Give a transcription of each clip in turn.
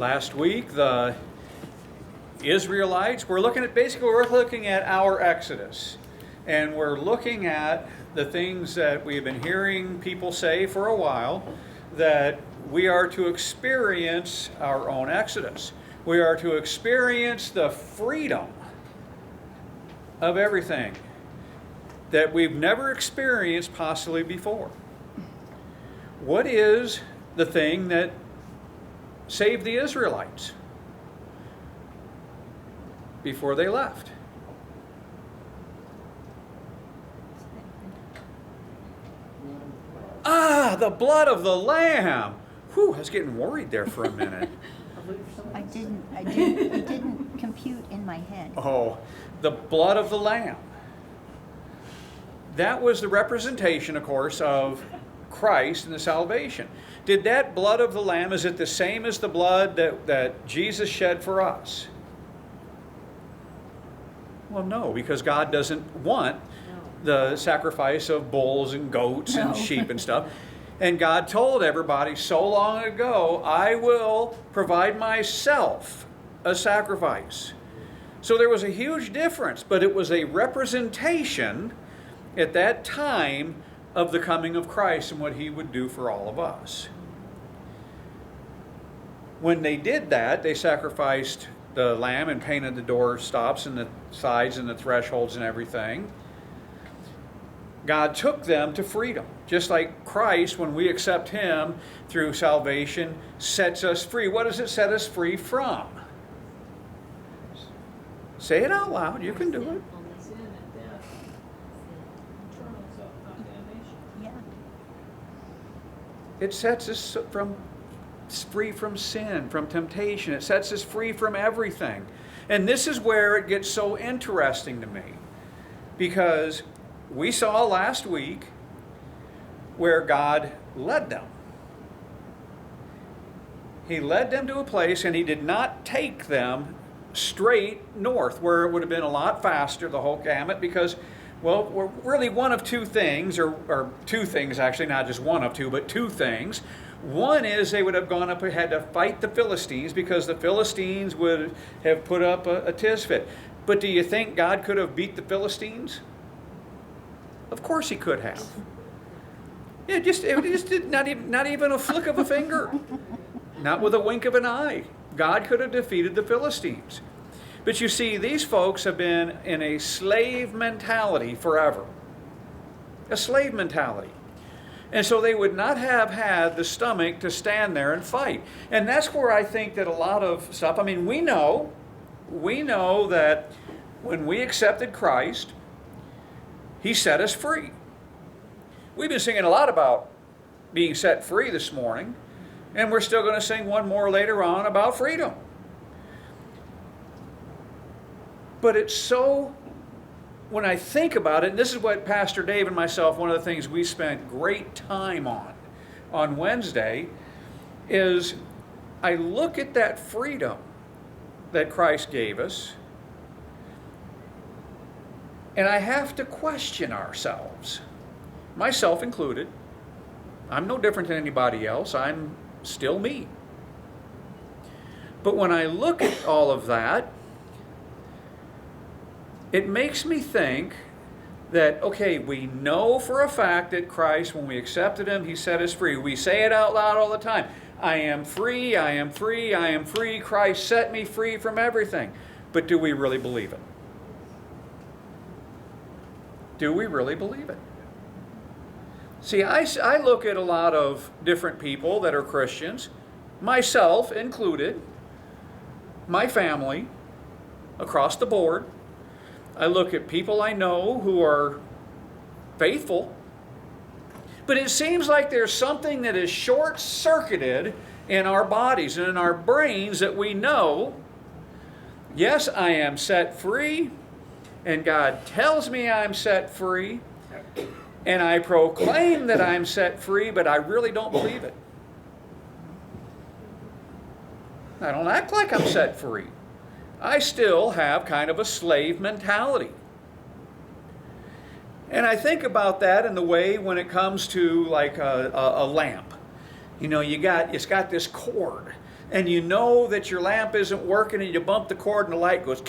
Last week, the Israelites, we're looking at our Exodus. And we're looking at the things that we've been hearing people say for a while, that we are to experience our own Exodus. We are to experience the freedom of everything that we've never experienced possibly before. What is the thing that saved the Israelites before they left? The blood of the Lamb. Whew, I was getting worried there for a minute. It didn't compute in my head. Oh, the blood of the Lamb. That was the representation, of course, of Christ and the salvation. Did that blood of the Lamb, is it the same as the blood that Jesus shed for us? Well, no, because God doesn't want the sacrifice of bulls and goats and sheep and stuff. And God told everybody so long ago, I will provide myself a sacrifice. So there was a huge difference, but it was a representation at that time of the coming of Christ and what he would do for all of us. When they did that, they sacrificed the lamb and painted the door stops and the sides and the thresholds and everything. God took them to freedom. Just like Christ, when we accept him through salvation, sets us free. What does it set us free from? Say it out loud. You can do it. It sets us free from sin, from temptation. It sets us free from everything. And this is where it gets so interesting to me. Because we saw last week where God led them. He led them to a place, and he did not take them straight north, where it would have been a lot faster, the whole gamut, because, well, we're really one of two things, or two things actually, not just one of two, but two things. One is they would have gone up and had to fight the Philistines, because the Philistines would have put up a tisfit. But do you think God could have beat the Philistines? Of course he could have. It just did not even a flick of a finger. Not with a wink of an eye. God could have defeated the Philistines. But you see, these folks have been in a slave mentality forever. A slave mentality. And so they would not have had the stomach to stand there and fight. And that's where I think that a lot of stuff, I mean, we know that when we accepted Christ, he set us free. We've been singing a lot about being set free this morning, and we're still going to sing one more later on about freedom. But it's so, when I think about it, and this is what Pastor Dave and myself, one of the things we spent great time on Wednesday, is I look at that freedom that Christ gave us, and I have to question ourselves, myself included. I'm no different than anybody else. I'm still me. But when I look at all of that, it makes me think that, okay, we know for a fact that Christ, when we accepted him, he set us free. We say it out loud all the time. I am free, I am free, I am free. Christ set me free from everything. But do we really believe it? Do we really believe it? See, I look at a lot of different people that are Christians, myself included, my family, across the board. I look at people I know who are faithful, but it seems like there's something that is short-circuited in our bodies and in our brains that we know, yes, I am set free, and God tells me I'm set free, and I proclaim that I'm set free, but I really don't believe it. I don't act like I'm set free. I still have kind of a slave mentality. And I think about that in the way when it comes to like a lamp. You know, it's got this cord and you know that your lamp isn't working, and you bump the cord and the light goes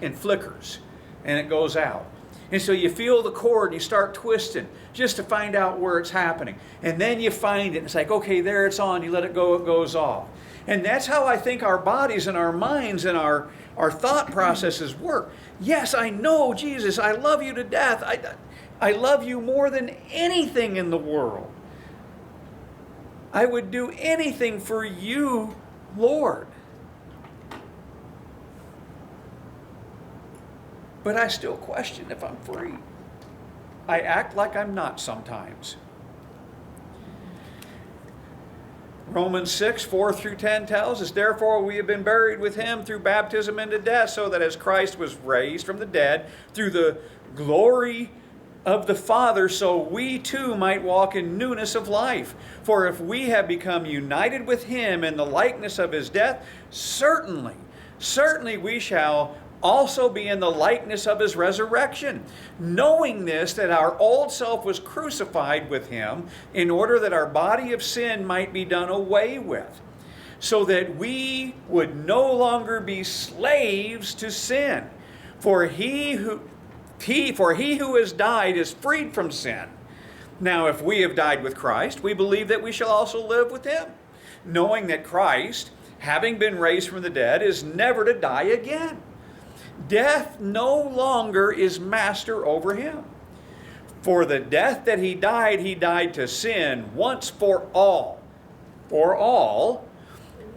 and flickers and it goes out. And so you feel the cord and you start twisting just to find out where it's happening. And then you find it and it's like, okay, there it's on. You let it go, it goes off. And that's how I think our bodies and our minds and our thought processes work. Yes, I know, Jesus, I love you to death. I love you more than anything in the world. I would do anything for you, Lord. But I still question if I'm free. I act like I'm not sometimes. Romans 6, 4 through 10 tells us, therefore we have been buried with him through baptism into death, so that as Christ was raised from the dead through the glory of the Father, so we too might walk in newness of life. For if we have become united with him in the likeness of his death, certainly we shall also be in the likeness of his resurrection, knowing this, that our old self was crucified with him in order that our body of sin might be done away with, so that we would no longer be slaves to sin. For he who has died is freed from sin. Now if we have died with Christ, we believe that we shall also live with him, knowing that Christ, having been raised from the dead, is never to die again. Death no longer is master over him. For the death that he died to sin once for all. For all.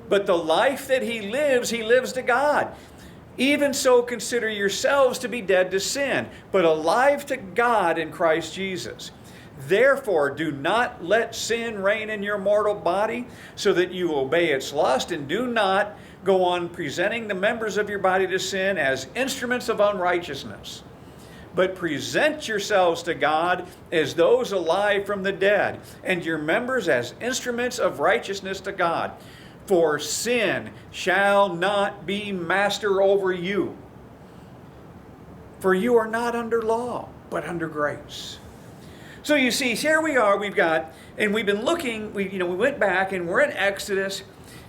But the life that he lives to God. Even so consider yourselves to be dead to sin, but alive to God in Christ Jesus. Therefore, do not let sin reign in your mortal body, so that you obey its lust, and do not go on presenting the members of your body to sin as instruments of unrighteousness. But present yourselves to God as those alive from the dead, and your members as instruments of righteousness to God. For sin shall not be master over you. For you are not under law, but under grace. So you see, here we are, we've been looking, we went back and we're in Exodus,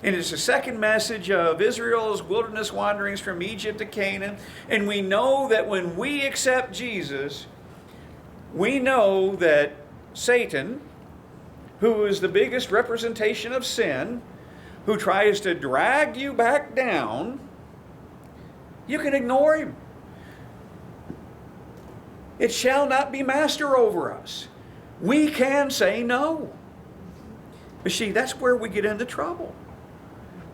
and it's the second message of Israel's wilderness wanderings from Egypt to Canaan. And we know that when we accept Jesus, we know that Satan, who is the biggest representation of sin, who tries to drag you back down, you can ignore him. It shall not be master over us. We can say no. But see, that's where we get into trouble.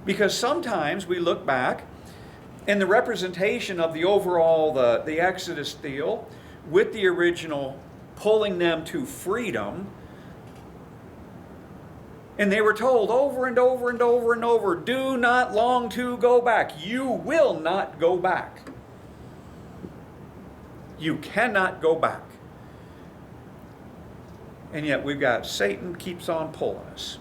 Because sometimes we look back and the representation of the overall, the Exodus deal, with the original pulling them to freedom, and they were told over and over and over and over, do not long to go back. You will not go back. You cannot go back. And yet we've got Satan keeps on pulling us.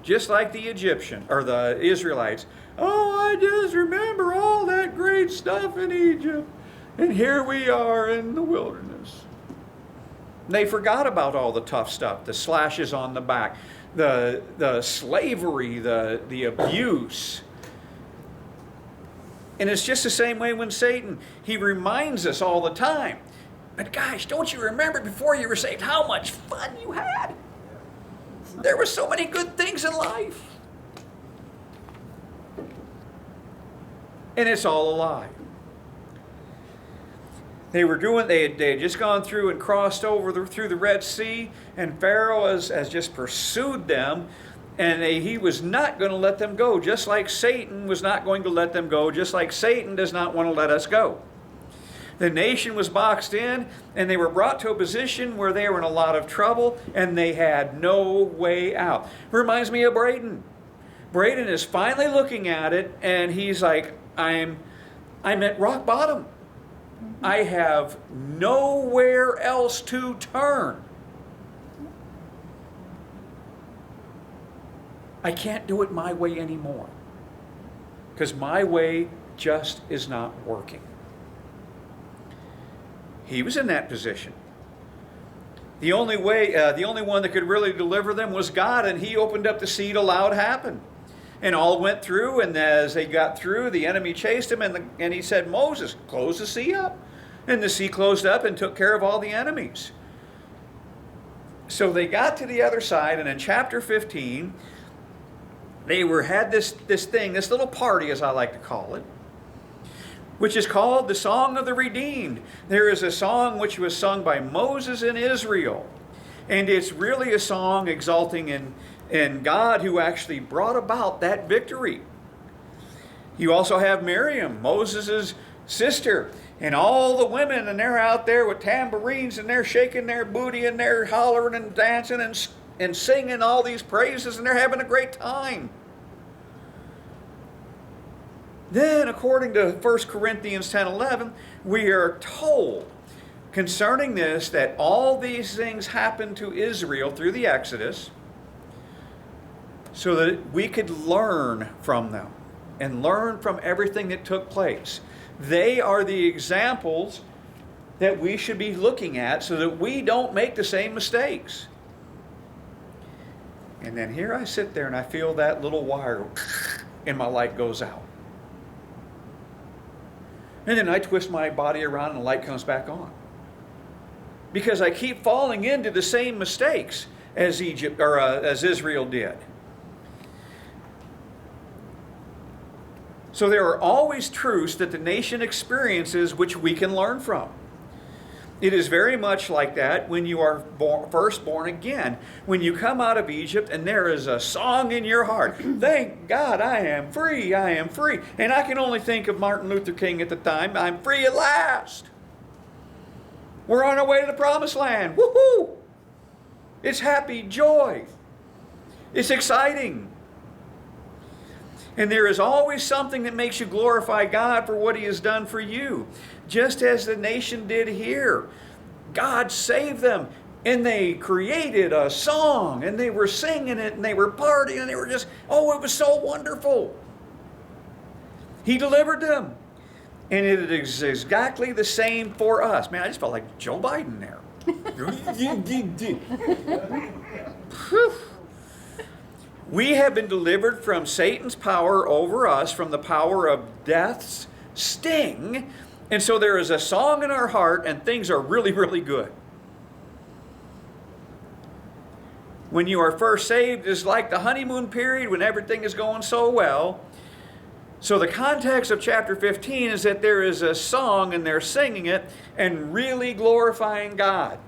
Just like the Egyptian, or the Israelites. Oh, I just remember all that great stuff in Egypt. And here we are in the wilderness. They forgot about all the tough stuff, the slashes on the back, the slavery, the abuse. And it's just the same way when Satan, he reminds us all the time. But guys, don't you remember before you were saved how much fun you had? There were so many good things in life. And it's all a lie. They had just gone through and crossed over through the Red Sea, and Pharaoh has just pursued them, and he was not going to let them go, just like Satan was not going to let them go, just like Satan does not want to let us go. The nation was boxed in, and they were brought to a position where they were in a lot of trouble, and they had no way out. Reminds me of Braden. Braden is finally looking at it, and he's like, I'm at rock bottom. I have nowhere else to turn. I can't do it my way anymore, because my way just is not working. He was in that position. The only one that could really deliver them was God, and He opened up the sea to allow it to happen. And all went through, and as they got through, the enemy chased them, and He said, Moses, close the sea up. And the sea closed up and took care of all the enemies. So they got to the other side, and in chapter 15, they had this little party, as I like to call it, which is called the Song of the Redeemed. There is a song which was sung by Moses in Israel. And it's really a song exalting in God who actually brought about that victory. You also have Miriam, Moses' sister, and all the women, and they're out there with tambourines, and they're shaking their booty, and they're hollering and dancing and singing all these praises, and they're having a great time. Then, according to 1 Corinthians 10:11, we are told concerning this that all these things happened to Israel through the Exodus so that we could learn from them and learn from everything that took place. They are the examples that we should be looking at so that we don't make the same mistakes. And then here I sit there and I feel that little wire and my light goes out. And then I twist my body around and the light comes back on. Because I keep falling into the same mistakes as Israel did. So there are always truths that the nation experiences which we can learn from. It is very much like that when you are first born again. When you come out of Egypt and there is a song in your heart. Thank God I am free, I am free. And I can only think of Martin Luther King at the time. I'm free at last. We're on our way to the promised land. Woohoo! It's happy joy. It's exciting. And there is always something that makes you glorify God for what He has done for you. Just as the nation did here. God saved them. And they created a song. And they were singing it. And they were partying. And they were just, it was so wonderful. He delivered them. And it is exactly the same for us. Man, I just felt like Joe Biden there. We have been delivered from Satan's power over us, from the power of death's sting. And so there is a song in our heart, and things are really, really good. When you are first saved, it's like the honeymoon period when everything is going so well. So the context of chapter 15 is that there is a song, and they're singing it and really glorifying God.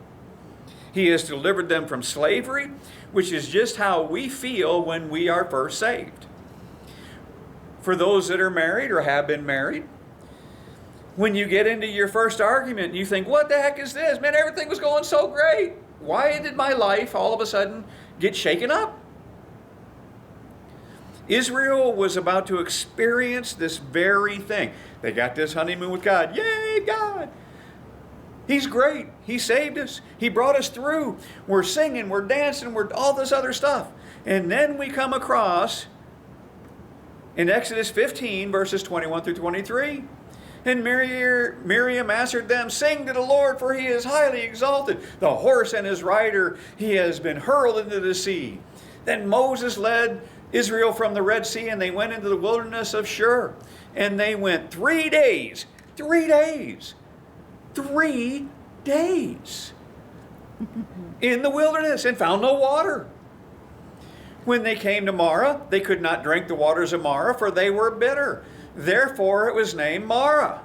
He has delivered them from slavery, which is just how we feel when we are first saved. For those that are married or have been married, when you get into your first argument, you think, what the heck is this? Man, everything was going so great. Why did my life all of a sudden get shaken up? Israel was about to experience this very thing. They got this honeymoon with God. Yay, God! He's great. He saved us. He brought us through. We're singing, we're dancing, we're all this other stuff. And then we come across in Exodus 15, verses 21 through 23. And Miriam answered them, sing to the Lord, for He is highly exalted. The horse and his rider, he has been hurled into the sea. Then Moses led Israel from the Red Sea, and they went into the wilderness of Shur. And they went 3 days. 3 days. 3 days in the wilderness and found no water. When they came to Marah, they could not drink the waters of Marah, for they were bitter. Therefore it was named Marah.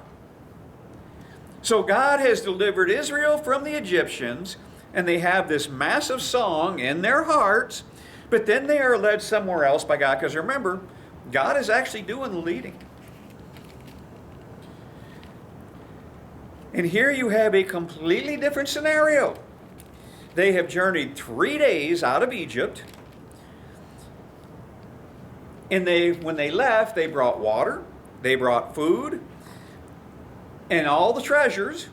So God has delivered Israel from the Egyptians, and they have this massive song in their hearts, but then they are led somewhere else by God, because remember, God is actually doing the leading. And here you have a completely different scenario. They have journeyed 3 days out of Egypt. And when they left, they brought water, they brought food, and all the treasures,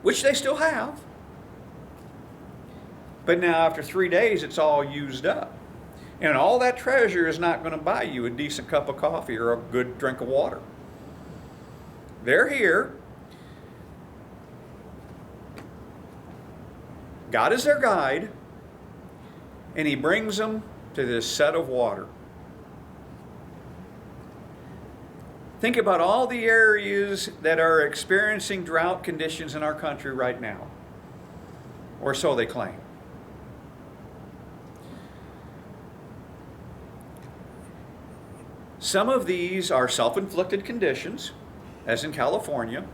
which they still have. But now after 3 days, it's all used up. And all that treasure is not going to buy you a decent cup of coffee or a good drink of water. They're here. God is their guide, and he brings them to this set of water. Think about all the areas that are experiencing drought conditions in our country right now, or so they claim. Some of these are self-inflicted conditions, as in California.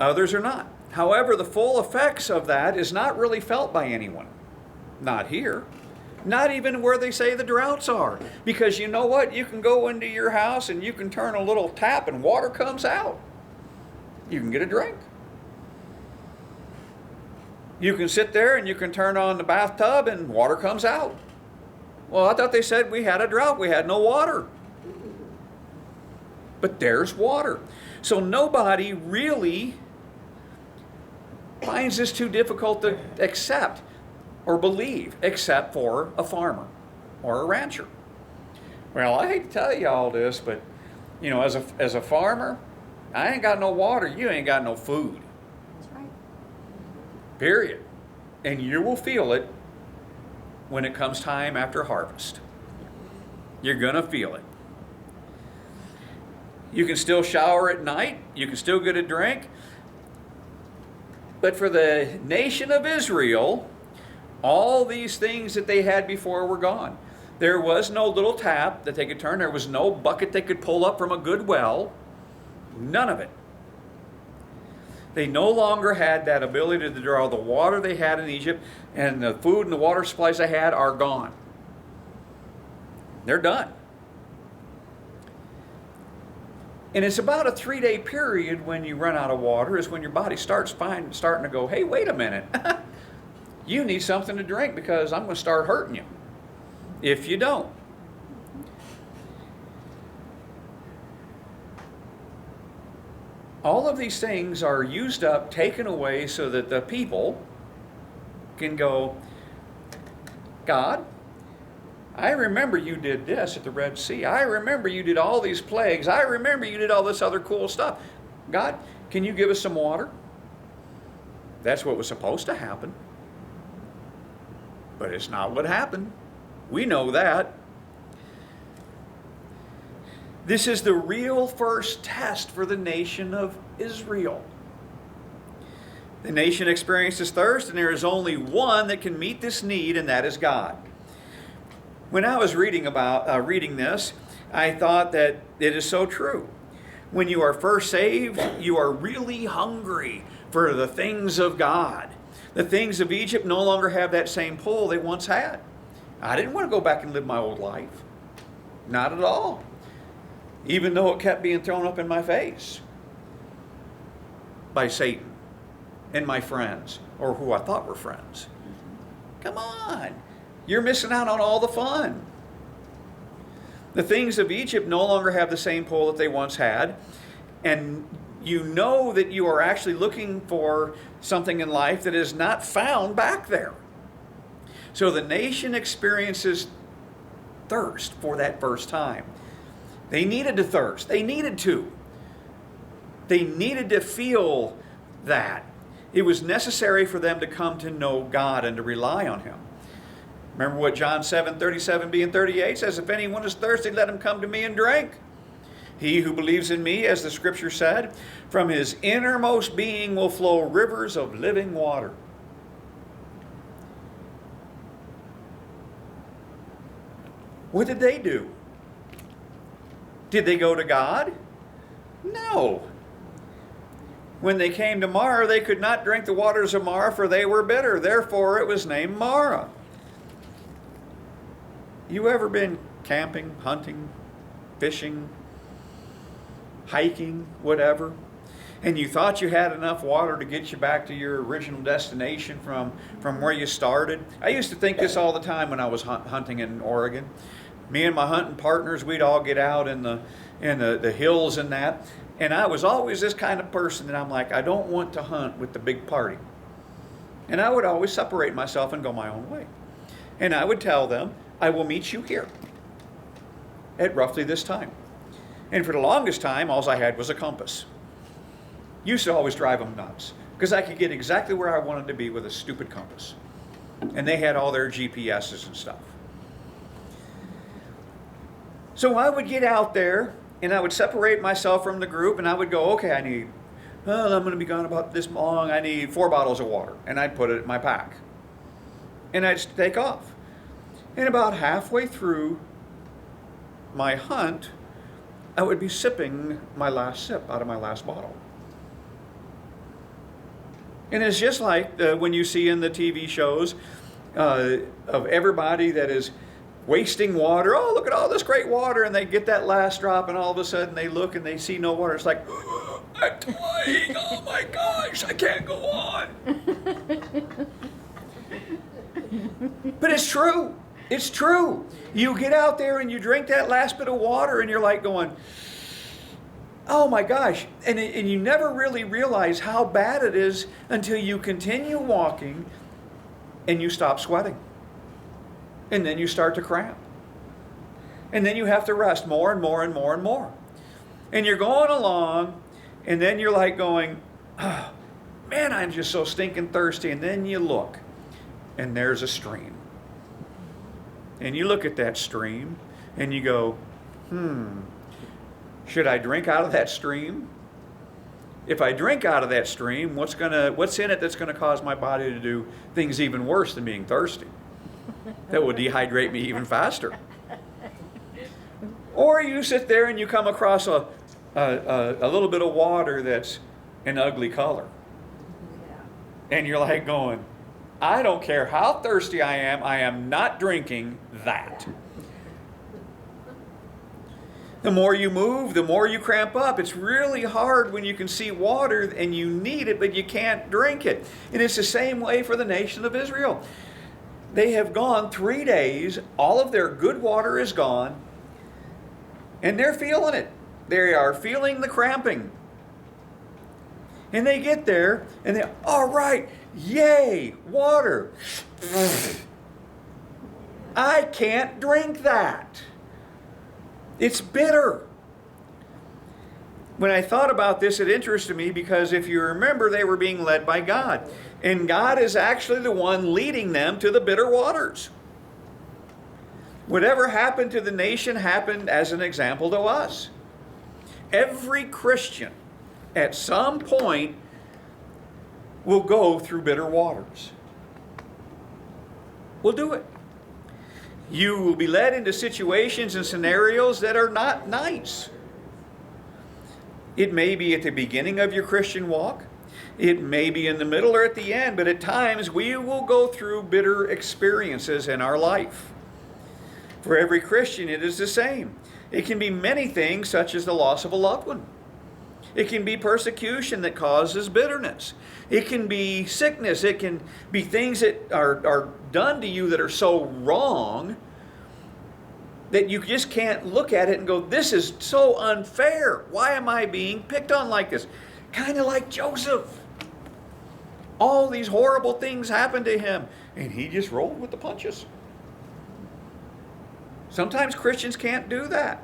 Others are not. However, the full effects of that is not really felt by anyone. Not here. Not even where they say the droughts are. Because you know what? You can go into your house and you can turn a little tap and water comes out. You can get a drink. You can sit there and you can turn on the bathtub and water comes out. Well, I thought they said we had a drought. We had no water. But there's water. So nobody really finds this too difficult to accept or believe, except for a farmer or a rancher. Well, I hate to tell you all this, but you know, as a farmer, I ain't got no water, you ain't got no food. That's right. Period. And you will feel it when it comes time after harvest. You're gonna feel it. You can still shower at night, you can still get a drink. But for the nation of Israel, all these things that they had before were gone. There was no little tap that they could turn. There was no bucket they could pull up from a good well. None of it. They no longer had that ability to draw the water they had in Egypt, and the food and the water supplies they had are gone. They're done. And it's about a 3-day period when you run out of water, is when your body starting to go, hey, wait a minute. You need something to drink because I'm going to start hurting you if you don't. All of these things are used up, taken away, so that the people can go, God, I remember you did this at the Red Sea. I remember you did all these plagues. I remember you did all this other cool stuff. God, can you give us some water? That's what was supposed to happen. But it's not what happened. We know that. This is the real first test for the nation of Israel. The nation experiences thirst, and there is only one that can meet this need, and that is God. When I was reading this, I thought that it is so true. When you are first saved, you are really hungry for the things of God. The things of Egypt no longer have that same pull they once had. I didn't want to go back and live my old life. Not at all. Even though it kept being thrown up in my face by Satan and my friends, or who I thought were friends. Come on. You're missing out on all the fun. The things of Egypt no longer have the same pull that they once had. And you know that you are actually looking for something in life that is not found back there. So the nation experiences thirst for that first time. They needed to thirst. They needed to. They needed to feel that. It was necessary for them to come to know God and to rely on Him. Remember what John 7:37b and 38 says, if anyone is thirsty, let him come to me and drink. He who believes in me, as the scripture said, from his innermost being will flow rivers of living water. What did they do? Did they go to God? No. When they came to Marah, they could not drink the waters of Marah, for they were bitter. Therefore it was named Marah. You ever been camping, hunting, fishing, hiking, whatever, and you thought you had enough water to get you back to your original destination from where you started? I used to think this all the time when I was hunting in Oregon. Me and my hunting partners, we'd all get out in the hills and that, and I was always this kind of person that I'm like, I don't want to hunt with the big party. And I would always separate myself and go my own way. And I would tell them, I will meet you here at roughly this time. And for the longest time, all I had was a compass. Used to always drive them nuts. because I could get exactly where I wanted to be with a stupid compass. And they had all their GPSs and stuff. So I would get out there and I would separate myself from the group and I would go, okay, I'm going to be gone about this long. I need 4 bottles of water. And I'd put it in my pack. And I'd take off. And about halfway through my hunt, I would be sipping my last sip out of my last bottle. And it's just like when you see in the TV shows of everybody that is wasting water. Oh, look at all this great water. And they get that last drop and all of a sudden they look and they see no water. It's like, I'm dying. Oh my gosh, I can't go on. But it's true. It's true. You get out there and you drink that last bit of water and you're like going, oh my gosh. And you never really realize how bad it is until you continue walking and you stop sweating. And then you start to cramp. And then you have to rest more and more and more and more. And you're going along and then you're like going, oh, man, I'm just so stinking thirsty. And then you look and there's a stream. And you look at that stream and you go, should I drink out of that stream? If I drink out of that stream, what's in it that's going to cause my body to do things even worse than being thirsty? That would dehydrate me even faster. Or you sit there and you come across a little bit of water that's an ugly color. And you're like going, I don't care how thirsty I am not drinking that. The more you move, the more you cramp up. It's really hard when you can see water and you need it, but you can't drink it. And it's the same way for the nation of Israel. They have gone 3 days, all of their good water is gone, and they're feeling it. They are feeling the cramping. And they get there, and they, all right, yay, water. I can't drink that. It's bitter. When I thought about this, it interested me because if you remember, they were being led by God. And God is actually the one leading them to the bitter waters. Whatever happened to the nation happened as an example to us. Every Christian at some point will go through bitter waters. We'll do it. You will be led into situations and scenarios that are not nice. It may be at the beginning of your Christian walk. It may be in the middle or at the end, but at times we will go through bitter experiences in our life. For every Christian, it is the same. It can be many things, such as the loss of a loved one. It can be persecution that causes bitterness. It can be sickness. It can be things that are done to you that are so wrong that you just can't look at it and go, this is so unfair. Why am I being picked on like this? Kind of like Joseph. All these horrible things happened to him, and he just rolled with the punches. Sometimes Christians can't do that.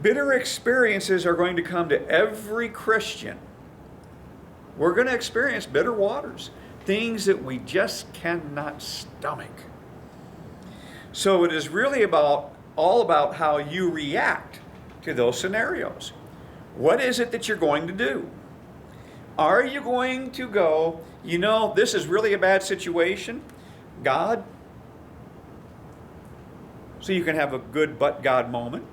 Bitter experiences are going to come to every Christian. We're going to experience bitter waters, things that we just cannot stomach. So it is really all about how you react to those scenarios. What is it that you're going to do? Are you going to go, this is really a bad situation, God, so you can have a good but God moment?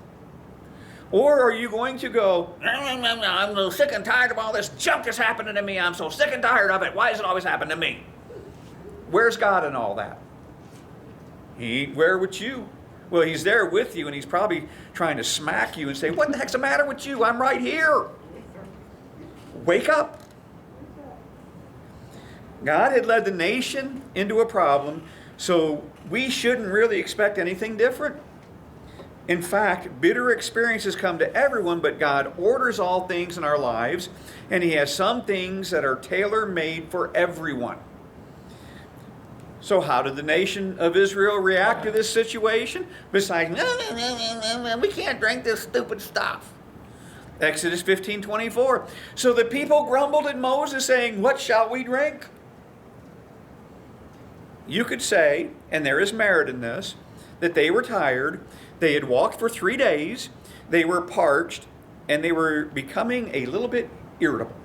Or are you going to go, I'm so sick and tired of all this junk that's happening to me. I'm so sick and tired of it. Why does it always happen to me? Where's God in all that? Where would you? Well, he's there with you, and he's probably trying to smack you and say, what the heck's the matter with you? I'm right here. Wake up. God had led the nation into a problem, so we shouldn't really expect anything different. In fact, bitter experiences come to everyone, but God orders all things in our lives, and he has some things that are tailor-made for everyone. So how did the nation of Israel react to this situation? Besides, we can't drink this stupid stuff. Exodus 15:24. So the people grumbled at Moses, saying, "What shall we drink?" You could say, and there is merit in this, that they were tired, they had walked for 3 days, they were parched, and they were becoming a little bit irritable.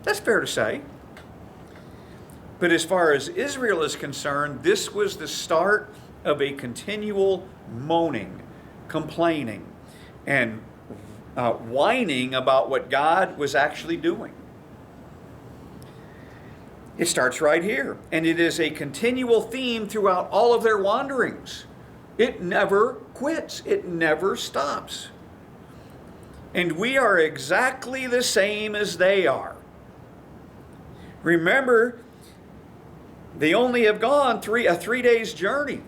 That's fair to say. But as far as Israel is concerned, this was the start of a continual moaning, complaining, and whining about what God was actually doing. It starts right here, and it is a continual theme throughout all of their wanderings. It never quits. It never stops. And we are exactly the same as they are. Remember, they only have gone a 3 days journey.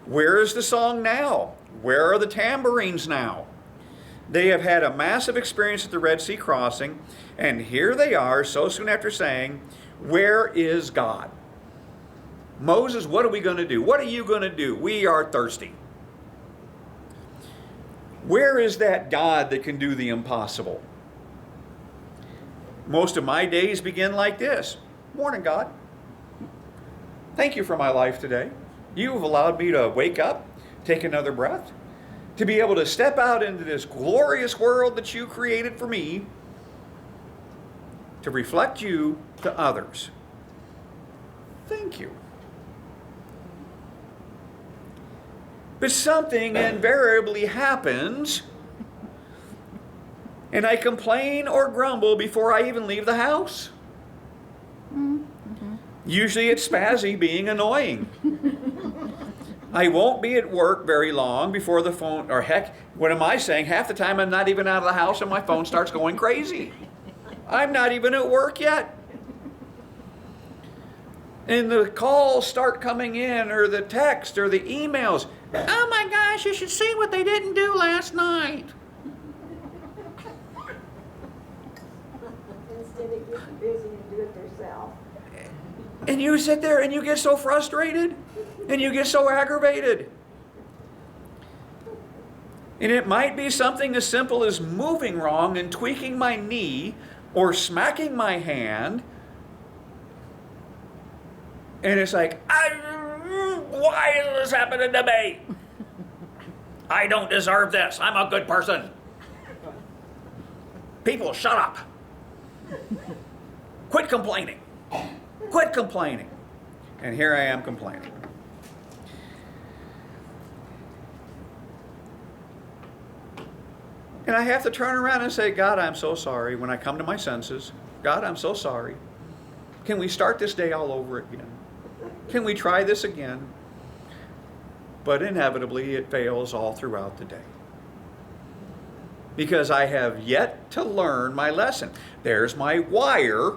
Where is the song now? Where are the tambourines now? They have had a massive experience at the Red Sea crossing, and here they are so soon after saying, "Where is God?" Moses, what are we going to do? What are you going to do? We are thirsty. Where is that God that can do the impossible? Most of my days begin like this. Morning, God. Thank you for my life today. You have allowed me to wake up, take another breath, to be able to step out into this glorious world that you created for me, to reflect you to others. Thank you. But something invariably happens, and I complain or grumble before I even leave the house. Mm-hmm. Usually it's spazzy being annoying. I won't be at work very long before the phone, or heck, what am I saying? Half the time I'm not even out of the house and my phone starts going crazy. I'm not even at work yet. And the calls start coming in, or the text, or the emails. Oh my gosh, you should see what they didn't do last night. Instead of getting busy and do it yourself. And you sit there and you get so frustrated, and you get so aggravated. And it might be something as simple as moving wrong and tweaking my knee or smacking my hand. And it's like, why is this happening to me? I don't deserve this. I'm a good person. People, shut up. Quit complaining. Quit complaining. And here I am complaining. And I have to turn around and say, God, I'm so sorry. When I come to my senses, God, I'm so sorry. Can we start this day all over again? Can we try this again? But inevitably, it fails all throughout the day. Because I have yet to learn my lesson. There's my wire,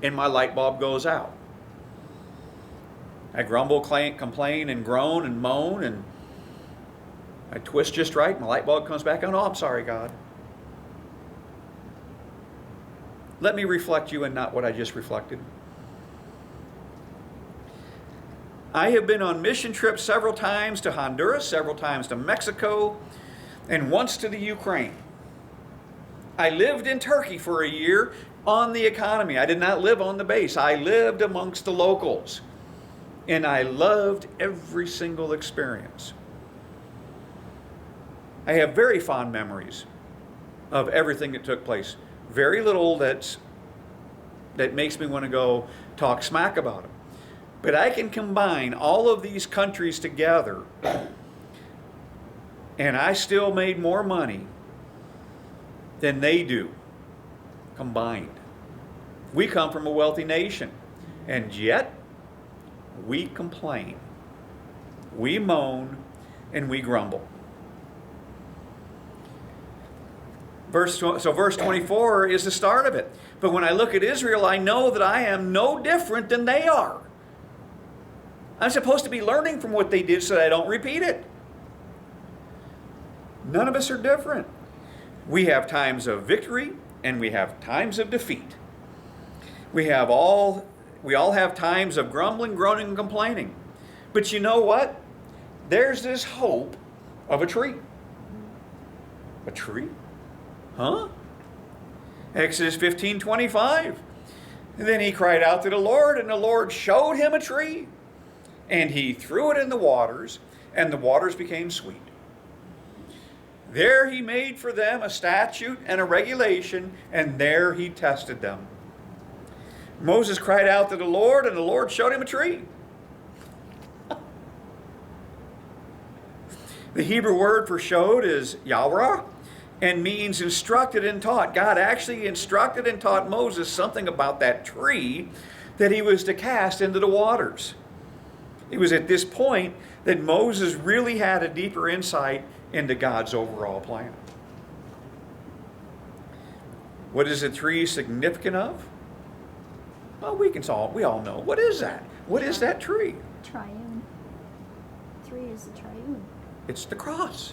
and my light bulb goes out. I grumble, complain, and groan, and moan, and I twist just right, my light bulb comes back on. Oh, I'm sorry, God. Let me reflect you and not what I just reflected. I have been on mission trips several times to Honduras, several times to Mexico, and once to the Ukraine. I lived in Turkey for a year on the economy. I did not live on the base. I lived amongst the locals. And I loved every single experience. I have very fond memories of everything that took place. Very little that makes me want to go talk smack about them. But I can combine all of these countries together, and I still made more money than they do combined. We come from a wealthy nation, and yet we complain, we moan, and we grumble. Verse 24 is the start of it. But when I look at Israel, I know that I am no different than they are. I'm supposed to be learning from what they did so that I don't repeat it. None of us are different. We have times of victory and we have times of defeat. We all have times of grumbling, groaning, and complaining. But you know what? There's this hope of a tree. A tree? Huh? Exodus 15:25. Then he cried out to the Lord, and the Lord showed him a tree. And he threw it in the waters, and the waters became sweet. There he made for them a statute and a regulation, and there he tested them. Moses cried out to the Lord, and the Lord showed him a tree. The Hebrew word for showed is yawrah, and means instructed and taught. God actually instructed and taught Moses something about that tree that he was to cast into the waters. It was at this point that Moses really had a deeper insight into God's overall plan. What is the tree significant of? Well, we all know. What is that? What is that tree? Triune. 3 is the triune. It's the cross.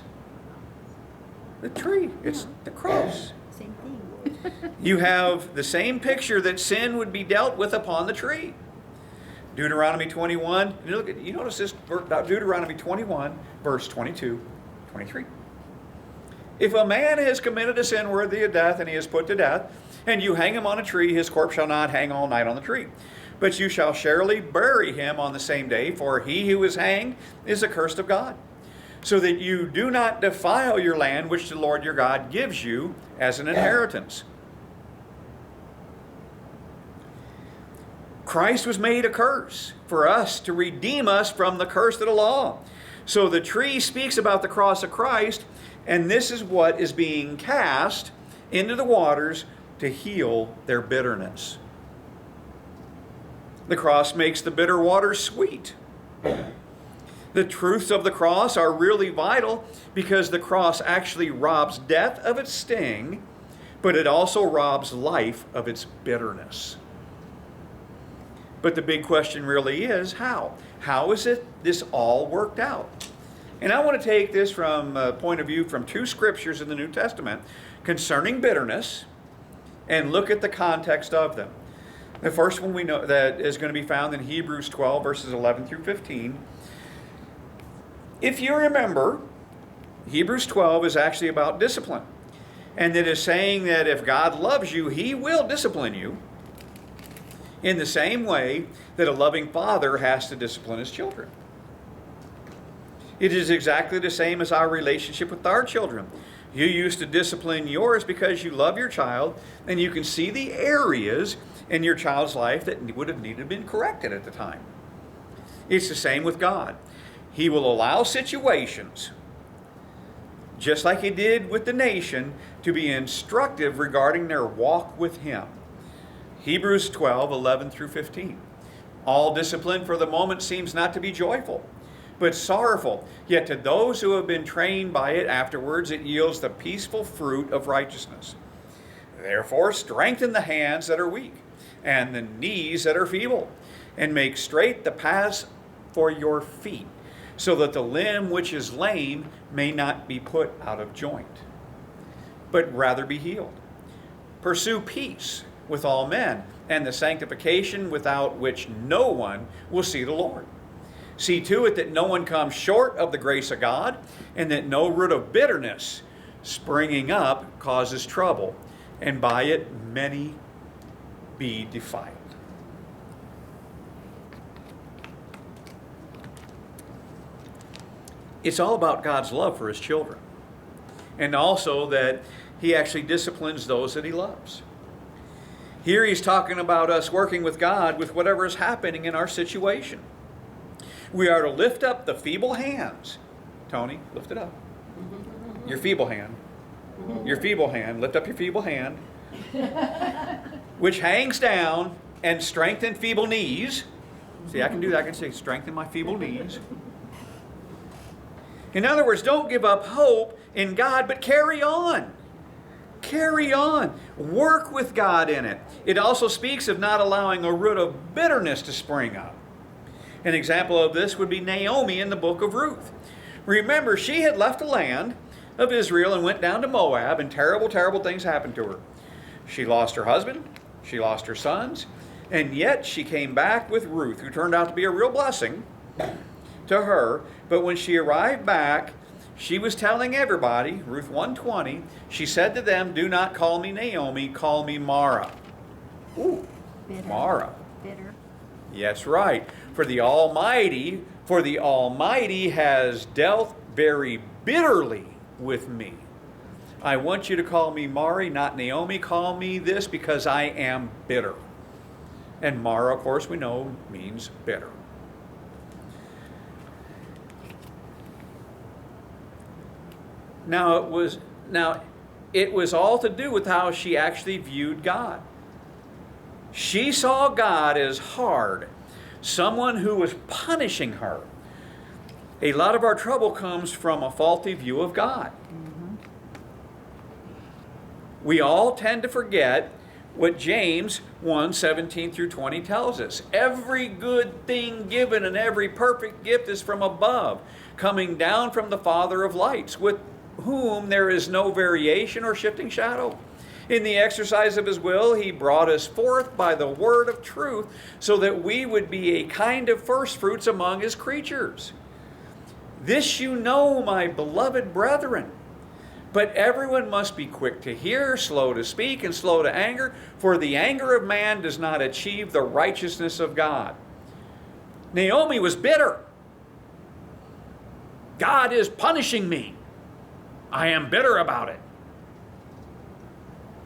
The tree. It's the cross. Same thing. You have the same picture that sin would be dealt with upon the tree. Deuteronomy 21. You notice this, Deuteronomy 21, verse 22, 23. If a man has committed a sin worthy of death, and he is put to death, and you hang him on a tree, his corpse shall not hang all night on the tree. But you shall surely bury him on the same day, for he who is hanged is accursed of God. So that you do not defile your land which the Lord your God gives you as an inheritance. Christ was made a curse for us to redeem us from the curse of the law. So the tree speaks about the cross of Christ, and this is what is being cast into the waters to heal their bitterness. The cross makes the bitter waters sweet. The truths of the cross are really vital because the cross actually robs death of its sting, but it also robs life of its bitterness. But the big question really is how? How is it this all worked out? And I want to take this from a point of view from 2 scriptures in the New Testament concerning bitterness and look at the context of them. The first one we know that is going to be found in Hebrews 12, verses 11 through 15. If you remember, Hebrews 12 is actually about discipline. And it is saying that if God loves you, He will discipline you in the same way that a loving father has to discipline his children. It is exactly the same as our relationship with our children. You used to discipline yours because you love your child, and you can see the areas in your child's life that would have needed to been corrected at the time. It's the same with God. He will allow situations, just like He did with the nation, to be instructive regarding their walk with Him. Hebrews 12, 11 through 15. All discipline for the moment seems not to be joyful, but sorrowful. Yet to those who have been trained by it afterwards, it yields the peaceful fruit of righteousness. Therefore, strengthen the hands that are weak, and the knees that are feeble, and make straight the paths for your feet, so that the limb which is lame may not be put out of joint, but rather be healed. Pursue peace with all men, and the sanctification without which no one will see the Lord. See to it that no one comes short of the grace of God, and that no root of bitterness springing up causes trouble, and by it many be defiled. It's all about God's love for His children, and also that He actually disciplines those that He loves. Here He's talking about us working with God with whatever is happening in our situation. We are to lift up the feeble hands. Tony, lift it up. Your feeble hand. Your feeble hand. Lift up your feeble hand. Which hangs down, and strengthen feeble knees. See, I can do that. I can say, strengthen my feeble knees. In other words, don't give up hope in God, but carry on. Carry on. Work with God in it. It also speaks of not allowing a root of bitterness to spring up. An example of this would be Naomi in the book of Ruth. Remember, she had left the land of Israel and went down to Moab, and terrible, terrible things happened to her. She lost her husband, she lost her sons, and yet she came back with Ruth, who turned out to be a real blessing to her. But when she arrived back, She was telling everybody, Ruth 1:20, she said to them, "Do not call me Naomi, call me Mara." Ooh, Bitter. Mara. Bitter. That's right. For the Almighty has dealt very bitterly with me. I want you to call me Mari, not Naomi. Call me this because I am bitter. And Mara, of course, we know means bitter. Now it was all to do with how she actually viewed God. She saw God as hard, someone who was punishing her. A lot of our trouble comes from a faulty view of God. We all tend to forget what James 1:17 through 20 tells us. Every good thing given and every perfect gift is from above, coming down from the Father of lights, with whom there is no variation or shifting shadow. In the exercise of his will, he brought us forth by the word of truth, so that we would be a kind of first fruits among his creatures. This you know, my beloved brethren. But everyone must be quick to hear, slow to speak, and slow to anger, for the anger of man does not achieve the righteousness of God. Naomi was bitter. God is punishing me. I am bitter about it.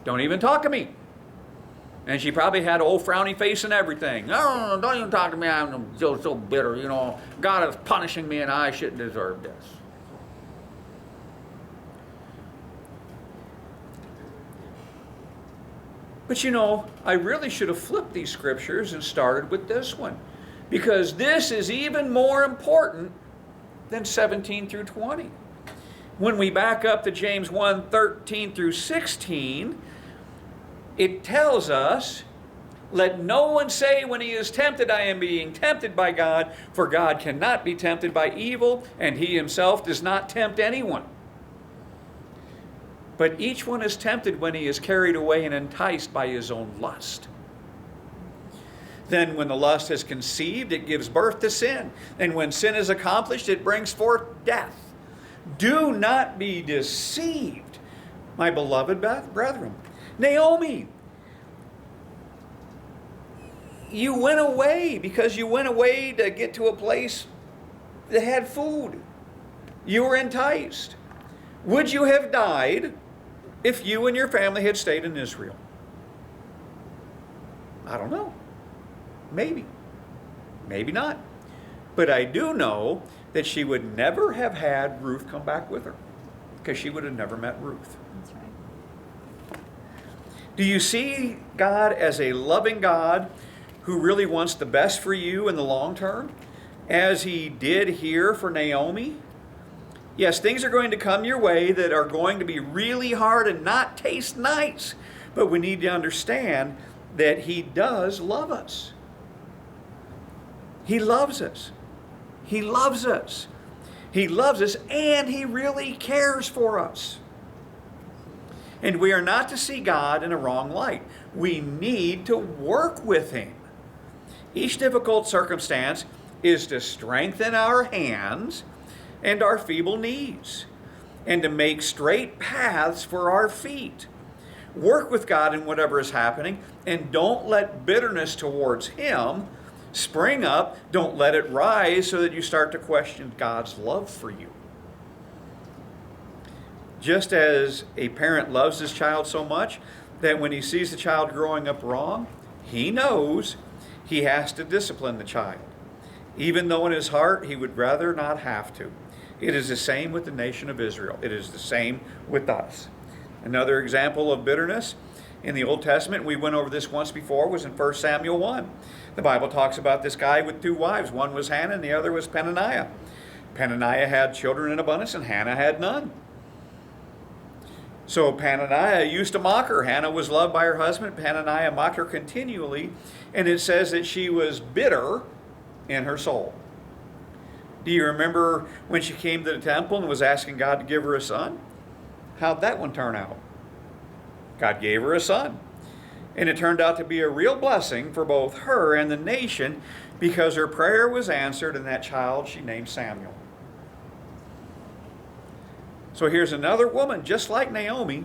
Don't even talk to me. And she probably had an old frowny face and everything. No, don't even talk to me. I'm so bitter. You know, God is punishing me and I shouldn't deserve this. But you know, I really should have flipped these scriptures and started with this one, because this is even more important than 17 through 20. When we back up to James 1:13 through 16, it tells us, "Let no one say when he is tempted, I am being tempted by God, for God cannot be tempted by evil, and he himself does not tempt anyone. But each one is tempted when he is carried away and enticed by his own lust. Then when the lust has conceived, it gives birth to sin. And when sin is accomplished, it brings forth death. Do not be deceived, my beloved brethren." Naomi, you went away because you went away to get to a place that had food. You were enticed. Would you have died if you and your family had stayed in Israel? I don't know. Maybe. Maybe not. But I do know that she would never have had Ruth come back with her, because she would have never met Ruth. That's right. Do you see God as a loving God who really wants the best for you in the long term, as he did here for Naomi? Yes, things are going to come your way that are going to be really hard and not taste nice, but we need to understand that he does love us. He loves us. He loves us. He loves us, and he really cares for us. And we are not to see God in a wrong light. We need to work with him. Each difficult circumstance is to strengthen our hands and our feeble knees, and to make straight paths for our feet. Work with God in whatever is happening, and don't let bitterness towards him spring up. Don't let it rise so that you start to question God's love for you. Just as a parent loves his child so much that when he sees the child growing up wrong, he knows he has to discipline the child, even though in his heart he would rather not have to. It is the same with the nation of Israel. It is the same with us. Another example of bitterness in the Old Testament, we went over this once before, was in 1 Samuel 1. The Bible talks about this guy with two wives. One was Hannah and the other was Peninnah. Peninnah had children in abundance and Hannah had none. So Peninnah used to mock her. Hannah was loved by her husband. Peninnah mocked her continually, and it says that she was bitter in her soul. Do you remember when she came to the temple and was asking God to give her a son? How'd that one turn out? God gave her a son. And it turned out to be a real blessing for both her and the nation, because her prayer was answered, and that child she named Samuel. So here's another woman, just like Naomi,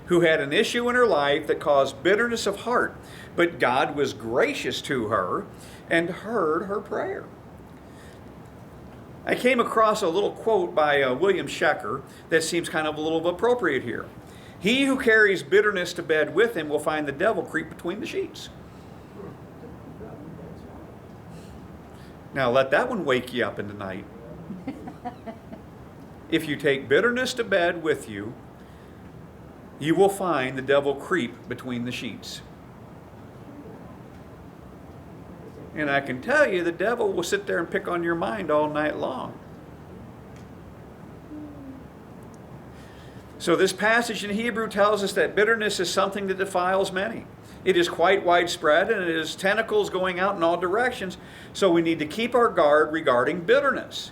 who had an issue in her life that caused bitterness of heart. But God was gracious to her and heard her prayer. I came across a little quote by William Shecker that seems kind of a little appropriate here. He who carries bitterness to bed with him will find the devil creep between the sheets. Now let that one wake you up in the night. If you take bitterness to bed with you, you will find the devil creep between the sheets. And I can tell you, the devil will sit there and pick on your mind all night long. So this passage in Hebrew tells us that bitterness is something that defiles many. It is quite widespread, and it has tentacles going out in all directions, so we need to keep our guard regarding bitterness.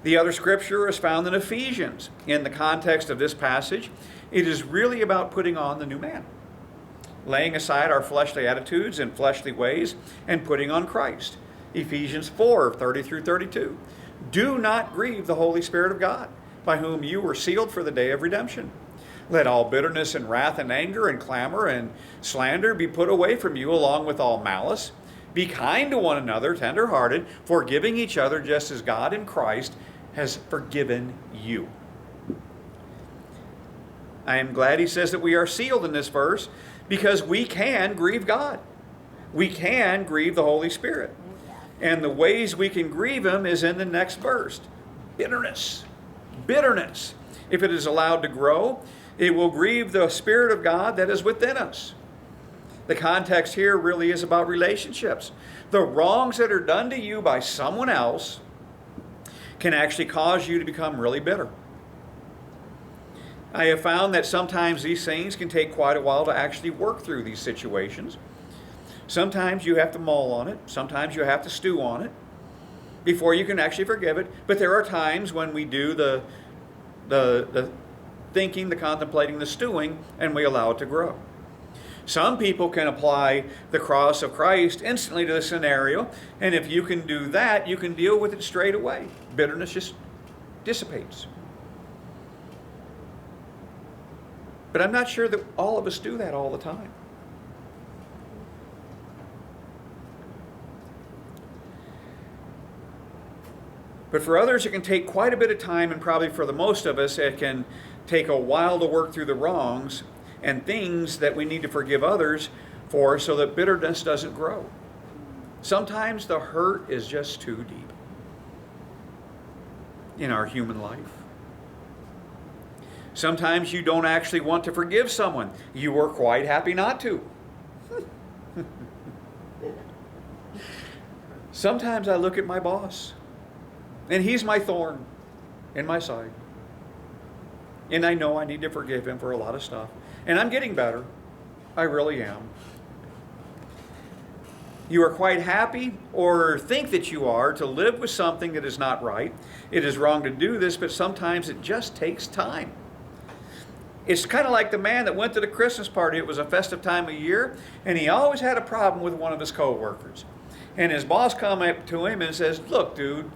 The other scripture is found in Ephesians. In the context of this passage, it is really about putting on the new man, laying aside our fleshly attitudes and fleshly ways, and putting on Christ. Ephesians 4:30 through 32. Do not grieve the Holy Spirit of God, by whom you were sealed for the day of redemption. Let all bitterness and wrath and anger and clamor and slander be put away from you, along with all malice. Be kind to one another, tender-hearted, forgiving each other, just as God in Christ has forgiven you. I am glad he says that we are sealed in this verse, because we can grieve God. We can grieve the Holy Spirit. And the ways we can grieve him is in the next verse. Bitterness. Bitterness. If it is allowed to grow, it will grieve the Spirit of God that is within us. The context here really is about relationships. The wrongs that are done to you by someone else can actually cause you to become really bitter. I have found that sometimes these things can take quite a while to actually work through these situations. Sometimes you have to mull on it. Sometimes you have to stew on it before you can actually forgive it. But there are times when we do the thinking, the contemplating, the stewing, and we allow it to grow. Some people can apply the cross of Christ instantly to the scenario, and if you can do that, you can deal with it straight away. Bitterness just dissipates. But I'm not sure that all of us do that all the time. But for others, it can take quite a bit of time, and probably for the most of us, it can take a while to work through the wrongs and things that we need to forgive others for, so that bitterness doesn't grow. Sometimes the hurt is just too deep in our human life. Sometimes you don't actually want to forgive someone. You are quite happy not to. Sometimes I look at my boss, and he's my thorn in my side. And I know I need to forgive him for a lot of stuff. And I'm getting better. I really am. You are quite happy, or think that you are, to live with something that is not right. It is wrong to do this, but sometimes it just takes time. It's kind of like the man that went to the Christmas party. It was a festive time of year, and he always had a problem with one of his co-workers. And his boss comes up to him and says, "Look, dude,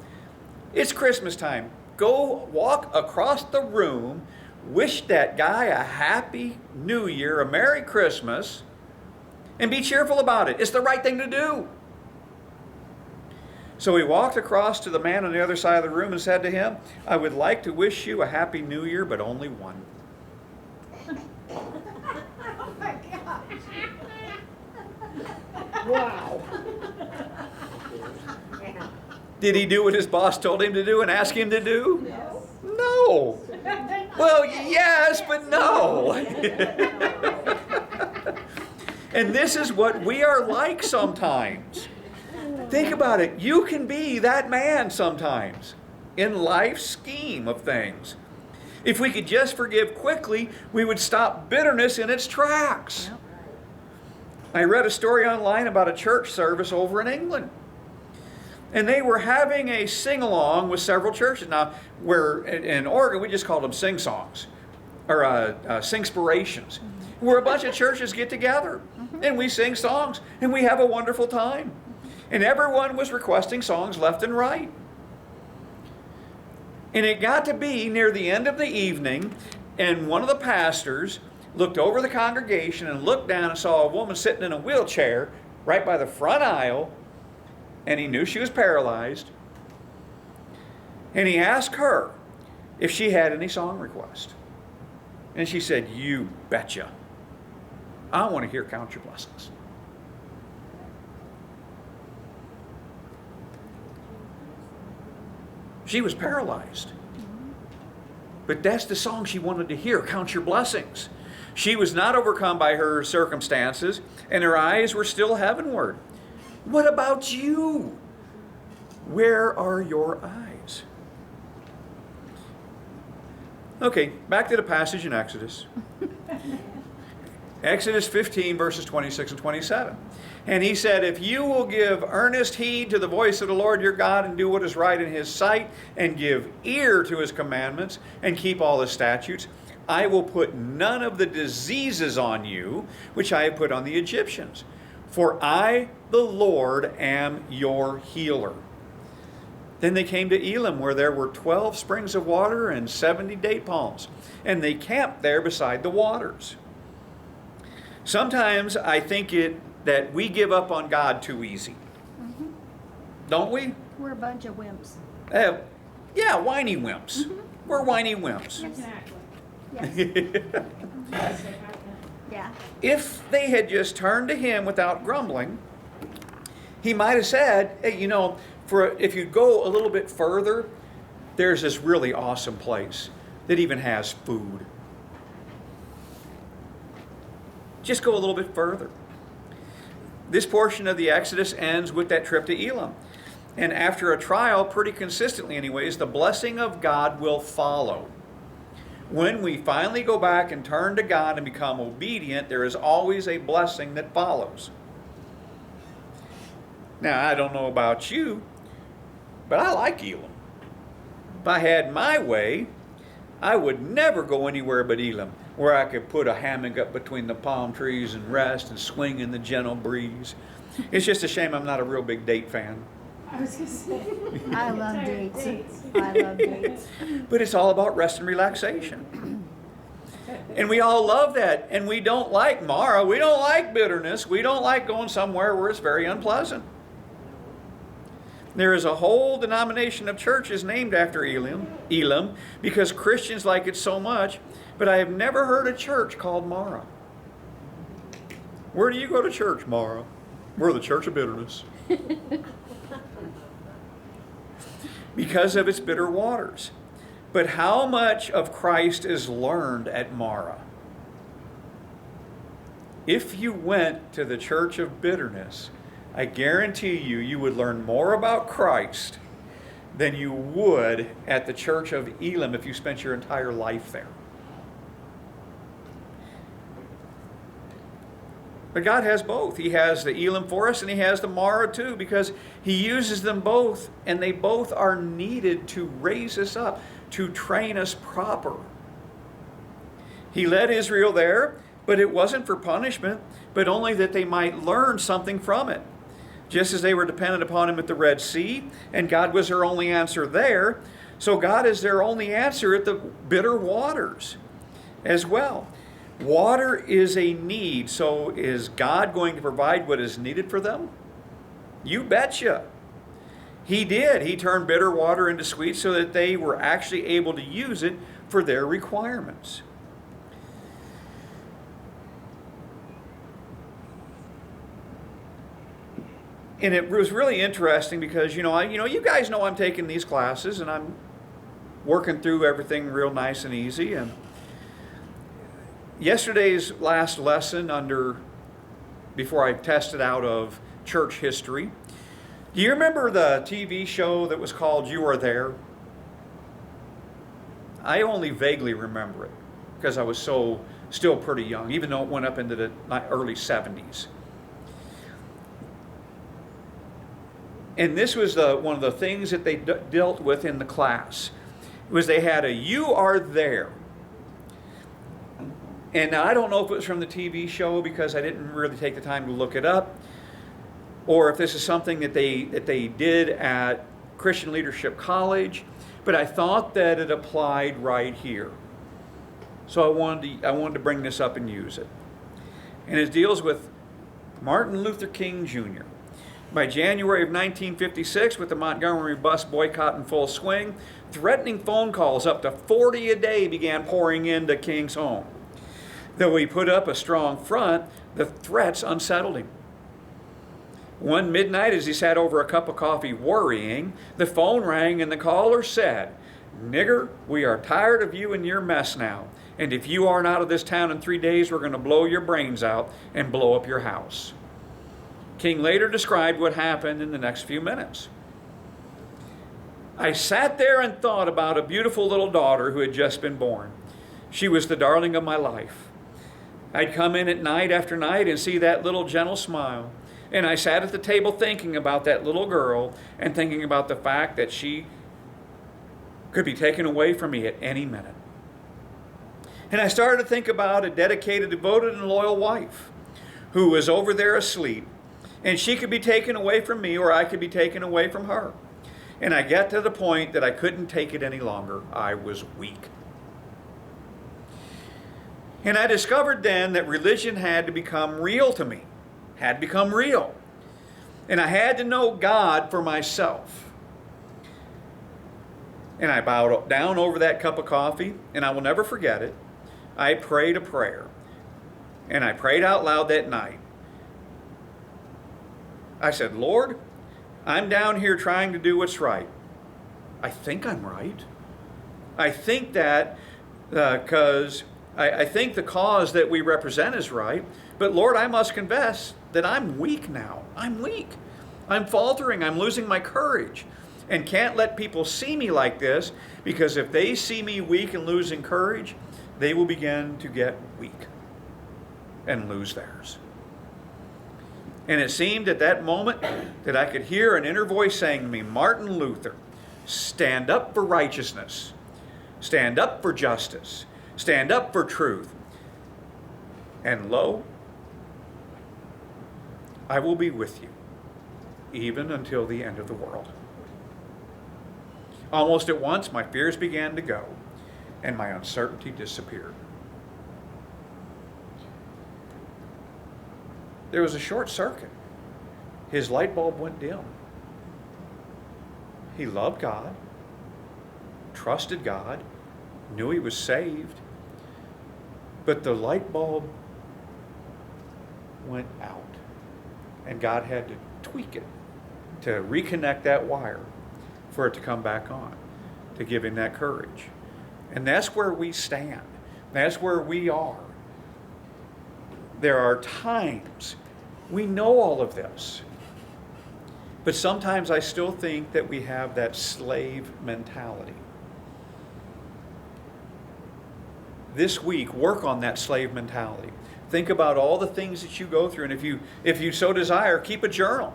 it's Christmas time. Go walk across the room, wish that guy a happy new year, a Merry Christmas, and be cheerful about it. It's the right thing to do." So he walked across to the man on the other side of the room and said to him, "I would like to wish you a happy new year, but only one." Oh my gosh. Wow. Yeah. Did he do what his boss told him to do and ask him to do? No. No. Well, yes, but no. And this is what we are like sometimes. Think about it. You can be that man sometimes in life's scheme of things. If we could just forgive quickly, we would stop bitterness in its tracks. I read a story online about a church service over in England. And they were having a sing-along with several churches. Now, where in Oregon, we just called them sing-songs, or sing-spirations, where a bunch of churches get together, and we sing songs, and we have a wonderful time. And everyone was requesting songs left and right. And it got to be near the end of the evening, and one of the pastors looked over the congregation and looked down and saw a woman sitting in a wheelchair right by the front aisle, and he knew she was paralyzed. And he asked her if she had any song requests. And she said, "You betcha. I want to hear Count Your Blessings." She was paralyzed. But that's the song she wanted to hear, Count Your Blessings. She was not overcome by her circumstances, and her eyes were still heavenward. What about you? Where are your eyes? Okay, back to the passage in Exodus. Exodus 15, verses 26 and 27. And he said, "If you will give earnest heed to the voice of the Lord your God and do what is right in his sight and give ear to his commandments and keep all his statutes, I will put none of the diseases on you which I have put on the Egyptians. For I, the Lord, am your healer." Then they came to Elim, where there were 12 springs of water and 70 date palms, and they camped there beside the waters. Sometimes I think that we give up on God too easy. Mm-hmm. Don't we? We're a bunch of wimps. Yeah, whiny wimps. Mm-hmm. We're whiny wimps. Exactly. Yes. Yeah. If they had just turned to him without grumbling, he might have said, "Hey, if you go a little bit further, there's this really awesome place that even has food. Just go a little bit further." This portion of the Exodus ends with that trip to Elim. And after a trial, pretty consistently anyways, the blessing of God will follow. When we finally go back and turn to God and become obedient, there is always a blessing that follows. Now, I don't know about you, but I like Elim. If I had my way, I would never go anywhere but Elim, where I could put a hammock up between the palm trees and rest and swing in the gentle breeze. It's just a shame I'm not a real big date fan. I was going to say. I love dates. I love dates. But it's all about rest and relaxation. And we all love that. And we don't like Mara. We don't like bitterness. We don't like going somewhere where it's very unpleasant. There is a whole denomination of churches named after Elim, because Christians like it so much, but I have never heard a church called Mara. Where do you go to church, Mara? We're the Church of Bitterness. Because of its bitter waters. But how much of Christ is learned at Mara? If you went to the Church of Bitterness, I guarantee you would learn more about Christ than you would at the Church of Elim if you spent your entire life there. But God has both. He has the Elim for us, and he has the Mara too, because he uses them both, and they both are needed to raise us up, to train us proper. He led Israel there, but it wasn't for punishment, but only that they might learn something from it. Just as they were dependent upon him at the Red Sea, and God was their only answer there, so God is their only answer at the bitter waters as well. Water is a need, so is God going to provide what is needed for them? You betcha. He did. He turned bitter water into sweet so that they were actually able to use it for their requirements. And it was really interesting because, you guys know I'm taking these classes and I'm working through everything real nice and easy. And yesterday's last lesson before I tested out of church history, do you remember the TV show that was called You Are There? I only vaguely remember it because I was still pretty young, even though it went up into the early 70s. And this was one of the things that they dealt with in the class. Was they had a "You Are There." And now I don't know if it was from the TV show because I didn't really take the time to look it up, or if this is something that they did at Christian Leadership College, but I thought that it applied right here. So I wanted to bring this up and use it. And it deals with Martin Luther King Jr. By January of 1956, with the Montgomery bus boycott in full swing, threatening phone calls up to 40 a day began pouring into King's home. Though he put up a strong front, the threats unsettled him. One midnight, as he sat over a cup of coffee worrying, the phone rang and the caller said, "Nigger, we are tired of you and your mess now. And if you aren't out of this town in 3 days, we're going to blow your brains out and blow up your house." King later described what happened in the next few minutes. "I sat there and thought about a beautiful little daughter who had just been born. She was the darling of my life. I'd come in at night after night and see that little gentle smile. And I sat at the table thinking about that little girl and thinking about the fact that she could be taken away from me at any minute. And I started to think about a dedicated, devoted, and loyal wife who was over there asleep. And she could be taken away from me, or I could be taken away from her. And I got to the point that I couldn't take it any longer. I was weak. And I discovered then that religion had to become real to me. Had become real. And I had to know God for myself. And I bowed down over that cup of coffee, and I will never forget it. I prayed a prayer. And I prayed out loud that night. I said, "Lord, I'm down here trying to do what's right. I think I'm right. I think that because I think the cause that we represent is right. But Lord, I must confess that I'm weak now. I'm weak. I'm faltering. I'm losing my courage. And can't let people see me like this, because if they see me weak and losing courage, they will begin to get weak and lose theirs." And it seemed at that moment that I could hear an inner voice saying to me, "Martin Luther, stand up for righteousness. Stand up for justice. Stand up for truth. And lo, I will be with you, even until the end of the world." Almost at once, my fears began to go, and my uncertainty disappeared. There was a short circuit. His light bulb went dim. He loved God, trusted God, knew he was saved, but the light bulb went out, and God had to tweak it to reconnect that wire for it to come back on, to give him that courage. And that's where we stand. That's where we are. There are times we know all of this, but sometimes I still think that we have that slave mentality. This week, work on that slave mentality. Think about all the things that you go through, and if you so desire, keep a journal.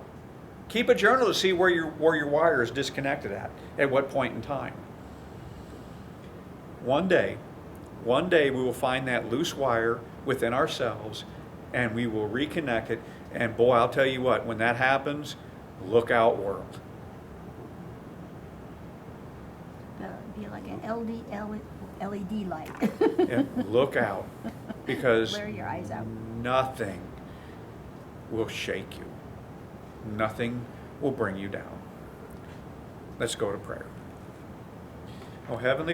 Keep a journal to see where your wire is disconnected at what point in time. One day we will find that loose wire within ourselves, and we will reconnect it. And boy, I'll tell you what, when that happens, look out, world. Be like an LED light. Yeah, look out, because Wear your eyes out. nothing will shake you. Nothing will bring you down. Let's go to prayer. Oh, Heavenly